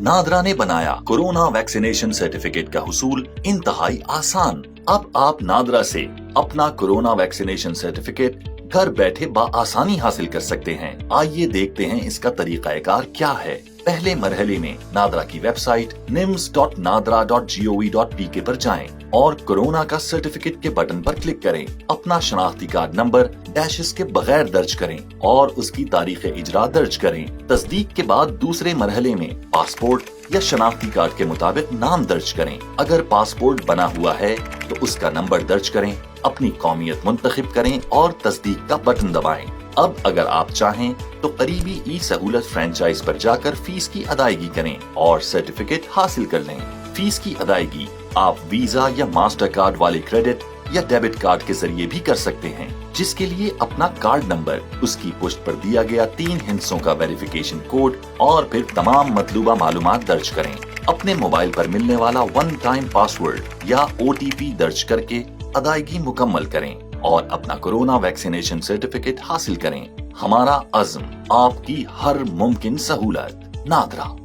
नादरा ने बनाया corona vaccination certificate का हुसूल इंतहाई आसान। अब आप नादरा से अपना कोरोना वैक्सीनेशन सर्टिफिकेट घर बैठे बआसानी हासिल कर सकते हैं। आइए देखते हैं इसका तरीकाकार क्या है। पहले मरहले में नादरा की वेबसाइट nims.nadra.gov.pk पर जाएं और कोरोना का सर्टिफिकेट के बटन पर क्लिक करें। अपना शनाख्ती कार्ड नंबर डैशेस के बगैर दर्ज करें और उसकी तारीख इजरा दर्ज करें। तस्दीक के बाद दूसरे मरहले में पासपोर्ट या शनाख्ती कार्ड के मुताबिक नाम दर्ज करें। अगर पासपोर्ट बना हुआ है तो उसका नंबर दर्ज करें, अपनी कौमियत मुंतखब करें और तस्दीक का बटन दबाएं। अब अगर आप चाहें तो करीबी ई सहूलत फ्रेंचाइज पर जाकर फीस की अदायगी करें और सर्टिफिकेट हासिल कर लें। फीस की अदायगी आप वीजा या मास्टर कार्ड वाले क्रेडिट या डेबिट कार्ड के जरिए भी कर सकते हैं, जिसके लिए अपना कार्ड नंबर, उसकी पुष्ट पर दिया गया 3 हिस्सों का वेरिफिकेशन कोड और फिर तमाम मतलूबा मालूमात दर्ज करें। अपने मोबाइल पर मिलने वाला 1 टाइम पासवर्ड या OTP दर्ज करके अदायगी मुकम्मल करें और अपना कोरोना वैक्सीनेशन सर्टिफिकेट हासिल करें। हमारा अज़्म, आपकी हर मुमकिन सहूलत। नादरा।